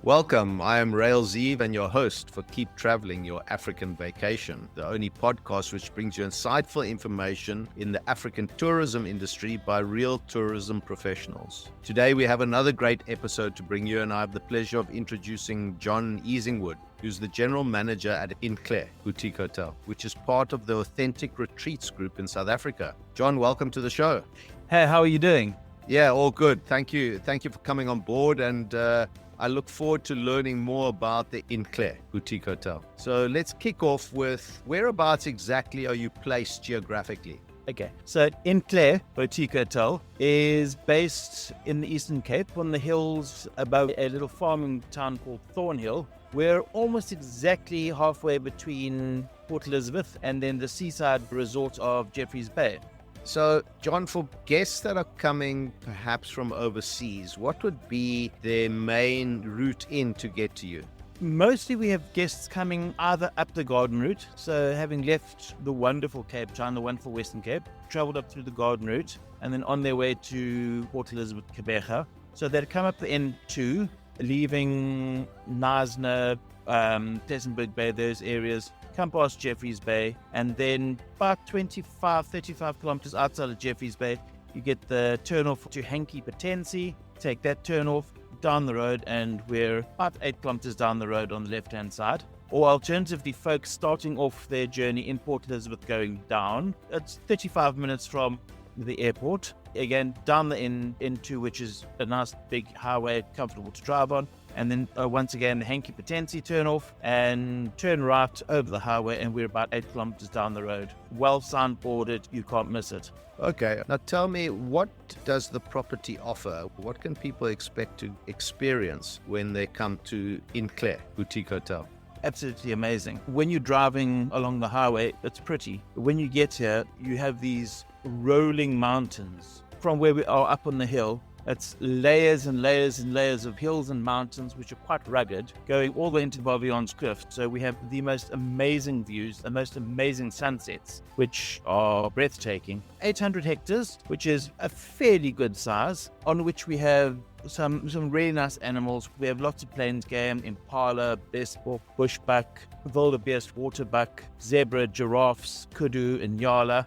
Welcome, I am Rail Zeev and your host for Keep Traveling Your African Vacation, the only podcast which brings you insightful information in the African tourism industry by real tourism professionals. Today we have another great episode to bring you, and I have the pleasure of introducing John Easingwood, who's the general manager at Intle Boutique Hotel, which is part of the Authentic Retreats group in South Africa. John, welcome to the show. Hey, how are you doing? Yeah, all good. Thank you. Thank you for coming on board, and I look forward to learning more about the Intle Boutique Hotel. So let's kick off with whereabouts exactly are you placed geographically? Okay, so Intle Boutique Hotel is based in the Eastern Cape on the hills above a little farming town called Thornhill. We're almost exactly halfway between Port Elizabeth and then the seaside resort of Jeffreys Bay. So, John, for guests that are coming perhaps from overseas, what would be their main route in to get to you? Mostly we have guests coming either up the Garden Route, so having left the wonderful Cape Town, the wonderful Western Cape, travelled up through the Garden Route, and then on their way to Port Elizabeth, Quebec. So they'd come up the N2, leaving Knysna, Pleasantburg Bay, those areas, come past Jeffreys Bay, and then about 35 kilometers outside of Jeffreys Bay, you get the turnoff to Hanky Potensi. Take that turnoff down the road, and we're about 8 kilometers down the road on the left-hand side. Or alternatively, folks starting off their journey in Port Elizabeth going down, it's 35 minutes from the airport. Again, down the N2, which is a nice big highway, comfortable to drive on. And then once again, the Hanky Potensi turn off and turn right over the highway, and we're about 8 kilometers down the road. Well signboarded, you can't miss it. Okay, now tell me, what does the property offer? What can people expect to experience when they come to Intle Boutique Hotel? Absolutely amazing. When you're driving along the highway, it's pretty. When you get here, you have these rolling mountains. From where we are up on the hill, it's layers and layers and layers of hills and mountains, which are quite rugged, going all the way into Bavion's Cliff. So we have the most amazing views, the most amazing sunsets, which are breathtaking. 800 hectares, which is a fairly good size, on which we have some really nice animals. We have lots of plains game, impala, bespoke, bushbuck, wildebeest, waterbuck, zebra, giraffes, kudu, and nyala.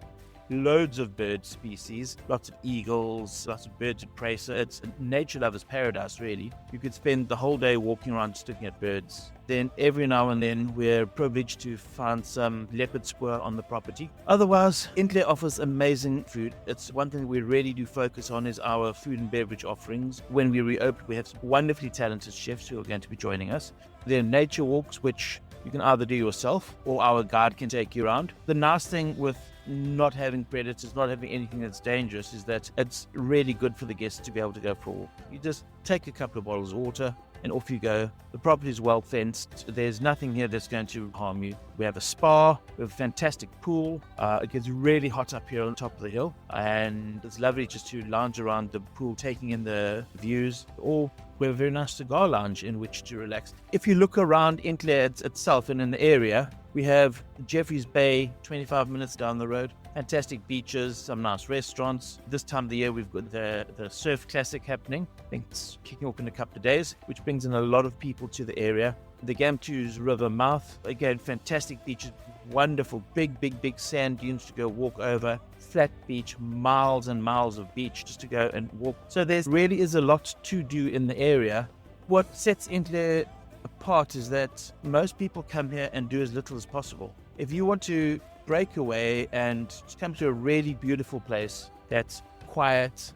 Loads of bird species, lots of eagles, lots of birds of prey. So it's a nature lover's paradise, really. You could spend the whole day walking around just looking at birds. Then every now and then we're privileged to find some leopard spoor on the property. Otherwise, Intle offers amazing food. It's one thing we really do focus on is our food and beverage offerings. When we reopen, we have some wonderfully talented chefs who are going to be joining us. There are nature walks, which you can either do yourself or our guide can take you around. The nice thing with not having predators, not having anything that's dangerous, is that it's really good for the guests to be able to go for a walk. You just take a couple of bottles of water and off you go. The property is well fenced. There's nothing here that's going to harm you. We have a spa, we have a fantastic pool. It gets really hot up here on top of the hill, and it's lovely just to lounge around the pool, taking in the views, or we have a very nice cigar lounge in which to relax. If you look around Intle itself and in the area, we have Jeffreys Bay, 25 minutes down the road. Fantastic beaches, some nice restaurants. This time of the year, we've got the Surf Classic happening. I think it's kicking off in a couple of days, which brings in a lot of people to the area. The Gamtoos River mouth, again, fantastic beaches, wonderful, big sand dunes to go walk over. Flat beach, miles and miles of beach just to go and walk. So there really is a lot to do in the area. What sets Intle apart is that most people come here and do as little as possible. If you want to break away and come to a really beautiful place that's quiet,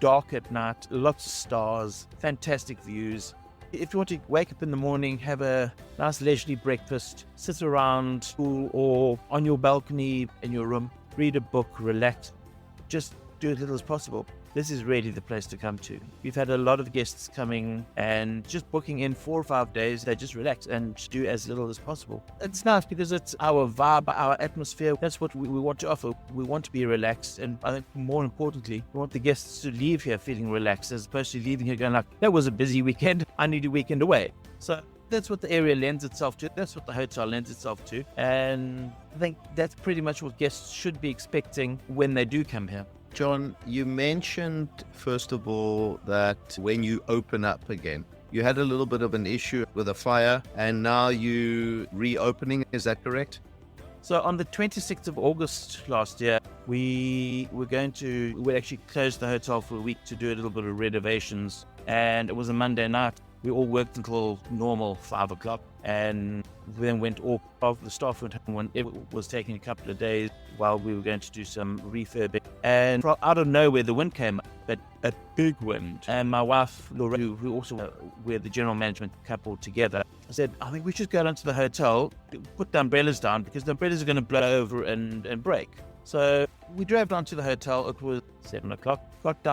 dark at night, lots of stars, fantastic views. If you want to wake up in the morning, have a nice leisurely breakfast, sit around pool or on your balcony in your room, read a book, relax, just do as little as possible. This is really the place to come to. We've had a lot of guests coming and just booking in 4 or 5 days. They just relax and do as little as possible. It's nice because it's our vibe, our atmosphere. That's what we want to offer. We want to be relaxed, and I think more importantly, we want the guests to leave here feeling relaxed, as opposed to leaving here going like, that was a busy weekend, I need a weekend away. So that's what the area lends itself to. That's what the hotel lends itself to. And I think that's pretty much what guests should be expecting when they do come here. John, you mentioned, first of all, that when you open up again, You had a little bit of an issue with a fire, and now you reopening. Is that correct? So on the 26th of August last year, we actually closed the hotel for a week to do a little bit of renovations. And it was a Monday night. We all worked until normal 5 o'clock and then went off. The staff went home when it was taking a couple of days while we were going to do some refurbing. And out of nowhere, the wind came up, but a big wind. And my wife, Laura, who also we're the general management couple together, said, I think we should go down to the hotel, put the umbrellas down because the umbrellas are going to blow over and break. So we drove down to the hotel. It was 7 o'clock. Got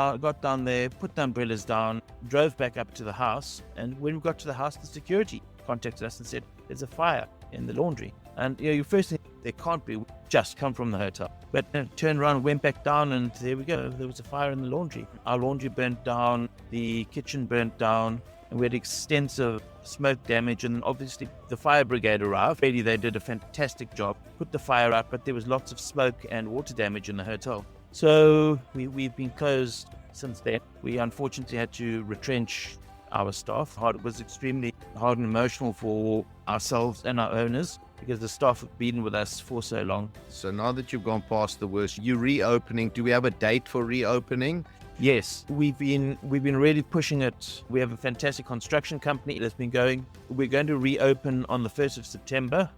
down there, put the umbrellas down, drove back up to the house. And when we got to the house, the security contacted us and said, there's a fire in the laundry. And you first think, there can't be, just come from the hotel. But turned around, went back down, and there we go. There was a fire in the laundry. Our laundry burnt down, the kitchen burnt down, and we had extensive smoke damage. And obviously the fire brigade arrived. Really, they did a fantastic job, put the fire out, but there was lots of smoke and water damage in the hotel. So we've been closed since then. We unfortunately had to retrench our staff. It was extremely hard and emotional for ourselves and our owners because the staff have been with us for so long. So now that you've gone past the worst, you're reopening. Do we have a date for reopening? Yes, we've been really pushing it. We have a fantastic construction company that's been going. We're going to reopen on the 1st of September.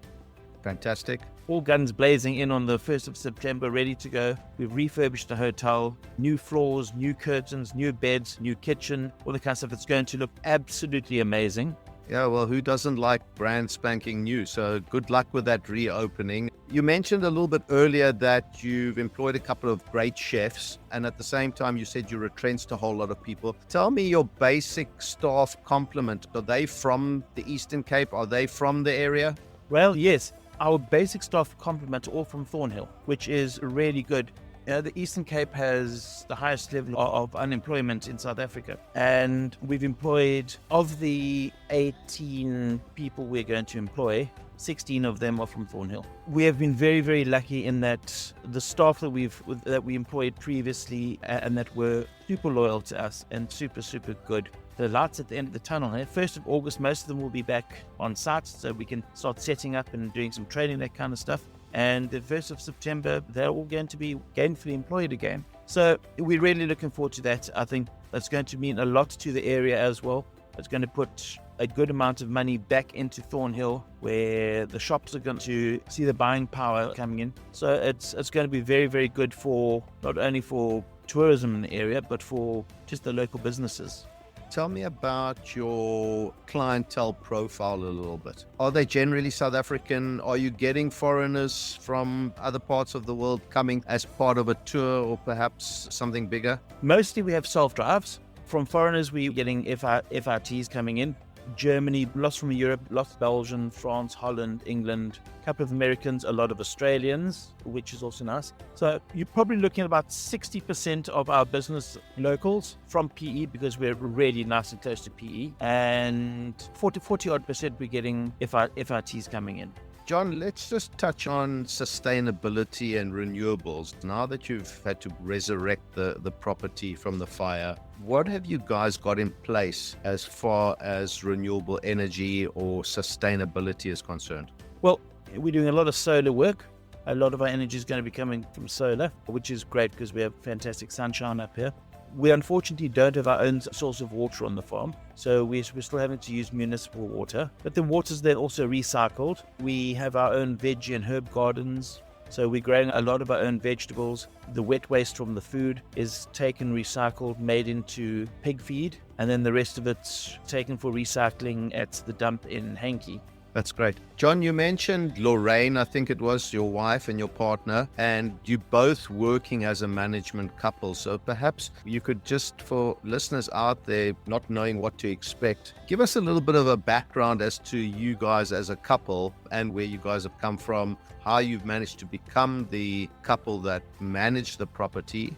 Fantastic. All guns blazing in on the 1st of September, ready to go. We've refurbished the hotel, new floors, new curtains, new beds, new kitchen, all the kind of stuff. It's going to look absolutely amazing. Yeah, well, who doesn't like brand spanking new? So good luck with that reopening. You mentioned a little bit earlier that you've employed a couple of great chefs, and at the same time you said you retrenched a whole lot of people. Tell me your basic staff complement. Are they from the Eastern Cape? Are they from the area? Well, yes. Our basic staff complement are all from Thornhill, which is really good. The Eastern Cape has the highest level of unemployment in South Africa. And we've employed, of the 18 people we're going to employ, 16 of them are from Thornhill. We have been very, very lucky in that the staff that we employed previously and that were super loyal to us and super, super good. The lights at the end of the tunnel. 1st of August, most of them will be back on site, so we can start setting up and doing some training, that kind of stuff. And the 1st of September, they're all going to be gainfully employed again. So we're really looking forward to that. I think that's going to mean a lot to the area as well. It's going to put a good amount of money back into Thornhill, where the shops are going to see the buying power coming in. So it's going to be very, very good for not only for tourism in the area, but for just the local businesses. Tell me about your clientele profile a little bit. Are they generally South African? Are you getting foreigners from other parts of the world coming as part of a tour or perhaps something bigger? Mostly we have self-drives. From foreigners, we're getting FRTs coming in. Germany, lots from Europe, lots Belgium, France, Holland, England, a couple of Americans, a lot of Australians, which is also nice. So you're probably looking at about 60% of our business locals from PE, because we're really nice and close to PE, and 40 odd percent we're getting FRTs coming in. John, let's just touch on sustainability and renewables. Now that you've had to resurrect the property from the fire, what have you guys got in place as far as renewable energy or sustainability is concerned? Well, we're doing a lot of solar work. A lot of our energy is going to be coming from solar, which is great because we have fantastic sunshine up here. We unfortunately don't have our own source of water on the farm, so we're still having to use municipal water. But the water's then also recycled. We have our own veg and herb gardens, so we're growing a lot of our own vegetables. The wet waste from the food is taken, recycled, made into pig feed, and then the rest of it's taken for recycling at the dump in Hankey. That's great. John, you mentioned Lorraine, I think it was your wife and your partner, and you both working as a management couple. So perhaps you could just, for listeners out there not knowing what to expect, give us a little bit of a background as to you guys as a couple and where you guys have come from, how you've managed to become the couple that manage the property.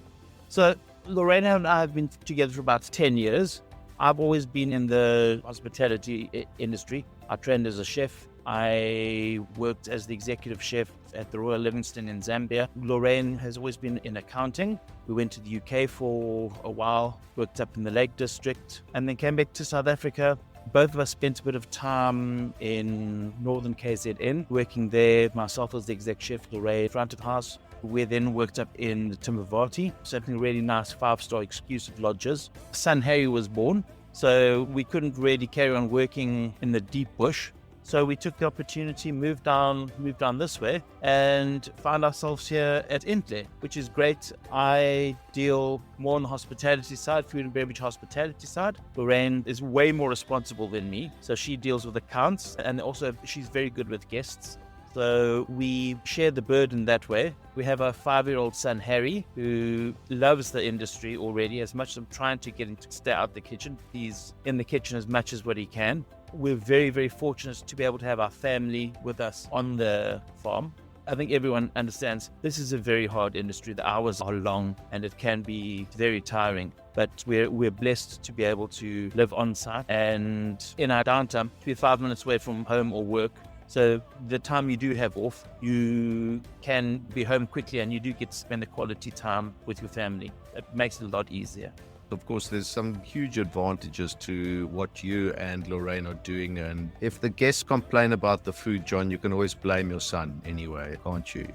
So Lorraine and I have been together for about 10 years. I've always been in the hospitality industry. I trained as a chef. I worked as the executive chef at the Royal Livingston in Zambia. Lorraine has always been in accounting. We went to the UK for a while, worked up in the Lake District, and then came back to South Africa. Both of us spent a bit of time in northern KZN, working there. Myself as the exec chef, Lorraine, front of house. We then worked up in the Timavati, something really nice 5-star exclusive lodges. Son Harry was born, so we couldn't really carry on working in the deep bush. So we took the opportunity, moved down this way, and found ourselves here at Intle, which is great. I deal more on the hospitality side, food and beverage hospitality side. Lorraine is way more responsible than me, so she deals with accounts, and also she's very good with guests. So we share the burden that way. We have a 5-year-old son, Harry, who loves the industry already. As much as I'm trying to get him to stay out the kitchen, he's in the kitchen as much as what he can. We're very, very fortunate to be able to have our family with us on the farm. I think everyone understands this is a very hard industry. The hours are long and it can be very tiring. But we're blessed to be able to live on site and in our downtime to be 5 minutes away from home or work. So the time you do have off, you can be home quickly and you do get to spend the quality time with your family. It makes it a lot easier. Of course, there's some huge advantages to what you and Lorraine are doing. And if the guests complain about the food, John, you can always blame your son anyway, can't you?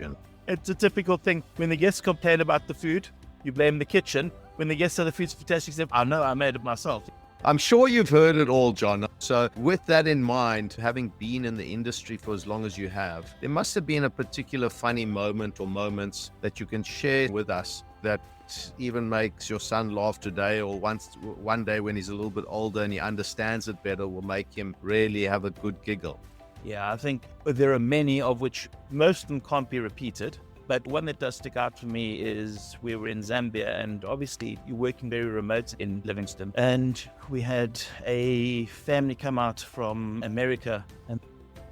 It's a typical thing. When the guests complain about the food, you blame the kitchen. When the guests say the food's fantastic, you say, I know, I made it myself. I'm sure you've heard it all, John. So with that in mind, having been in the industry for as long as you have, there must have been a particular funny moment or moments that you can share with us that even makes your son laugh today, or one day when he's a little bit older and he understands it better, will make him really have a good giggle. Yeah, I think there are many of which most of them can't be repeated. But one that does stick out for me is we were in Zambia, and obviously you're working very remote in Livingstone. And we had a family come out from America, and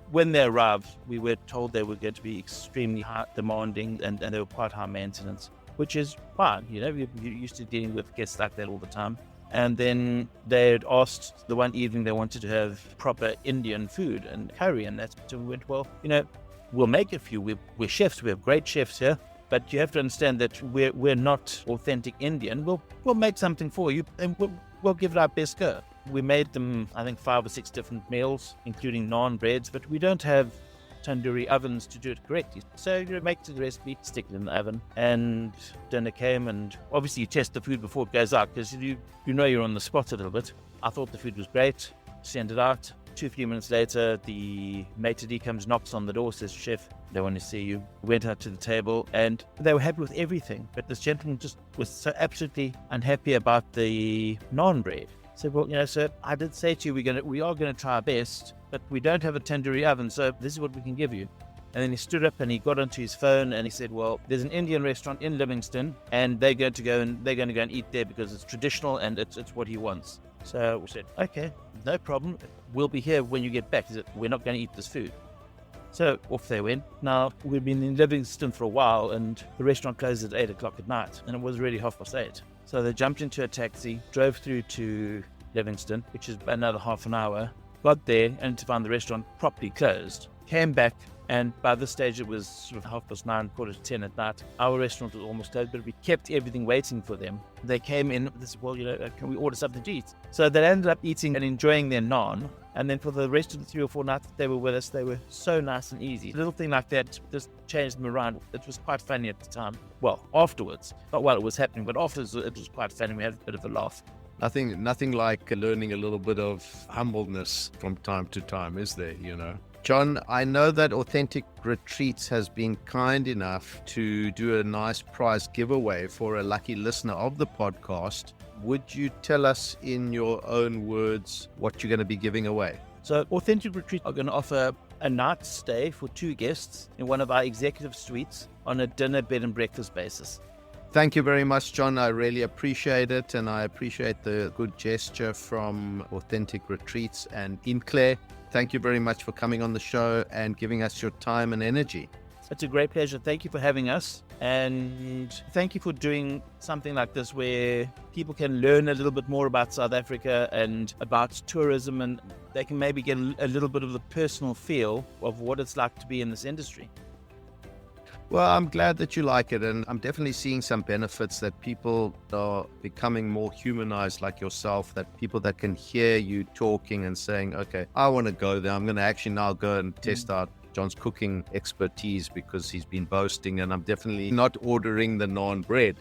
when they arrived, we were told they were going to be extremely high demanding and they were quite high maintenance, which is fine. You know, you're used to dealing with guests like that all the time. And then they had asked the one evening they wanted to have proper Indian food and curry, and that's so we went, well, you know, we'll make a few. We're chefs. We have great chefs here, but you have to understand that we're not authentic Indian. We'll make something for you, and we'll give it our best go. We made them, I think, 5 or 6 different meals, including naan breads, but we don't have tandoori ovens to do it correctly. So you make the recipe, stick it in the oven, and dinner came, and obviously you test the food before it goes out because you know you're on the spot a little bit. I thought the food was great, send it out. A few minutes later, the maitre d' comes, knocks on the door, says, "Chef, they want to see you." Went out to the table and they were happy with everything, but this gentleman just was so absolutely unhappy about the naan bread. So, well, you know, sir, I did say to you we are going to try our best, but we don't have a tandoori oven, so this is what we can give you. And then he stood up and he got onto his phone and he said, well, there's an Indian restaurant in Livingstone and they're going to go and eat there because it's traditional and it's what he wants. So we said, okay, no problem. We'll be here when you get back. He said, we're not going to eat this food. So off they went. Now, we've been in Livingstone for a while and the restaurant closed at 8 o'clock at night and it was already 8:30. So they jumped into a taxi, drove through to Livingstone, which is another half an hour, got there and to find the restaurant properly closed, came back, and by this stage it was sort of 9:30, 10:15 at night. Our restaurant was almost closed, but we kept everything waiting for them. They came in, they said, well, you know, can we order something to eat? So they ended up eating and enjoying their naan. And then for the rest of the 3 or 4 nights that they were with us, they were so nice and easy. A little thing like that just changed them around. It was quite funny at the time. Well, afterwards. Not while it was happening, but afterwards it was quite funny. We had a bit of a laugh. Nothing like learning a little bit of humbleness from time to time, is there, you know? John, I know that Authentic Retreats has been kind enough to do a nice prize giveaway for a lucky listener of the podcast. Would you tell us in your own words what you're going to be giving away? So Authentic Retreats are going to offer a night stay for 2 guests in one of our executive suites on a dinner, bed and breakfast basis. Thank you very much, John. I really appreciate it, and I appreciate the good gesture from Authentic Retreats and Intle. Thank you very much for coming on the show and giving us your time and energy. It's a great pleasure. Thank you for having us, and thank you for doing something like this where people can learn a little bit more about South Africa and about tourism, and they can maybe get a little bit of the personal feel of what it's like to be in this industry. Well, I'm glad that you like it, and I'm definitely seeing some benefits that people are becoming more humanized like yourself, that people that can hear you talking and saying, okay, I want to go there. I'm going to actually now go and test out John's cooking expertise because he's been boasting, and I'm definitely not ordering the naan bread.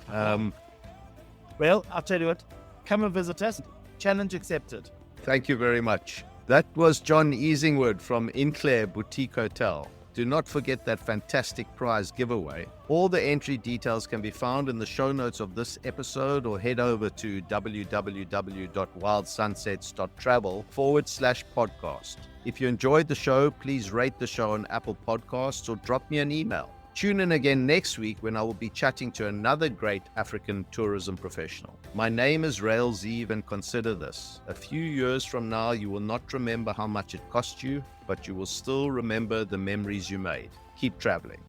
Well, I'll tell you what, come and visit us. Challenge accepted. Thank you very much. That was John Easingwood from Intle Boutique Hotel. Do not forget that fantastic prize giveaway. All the entry details can be found in the show notes of this episode, or head over to www.wildsunsets.travel/podcast. If you enjoyed the show, please rate the show on Apple Podcasts or drop me an email. Tune in again next week when I will be chatting to another great African tourism professional. My name is Rael Zeev, and consider this. A few years from now, you will not remember how much it cost you, but you will still remember the memories you made. Keep traveling.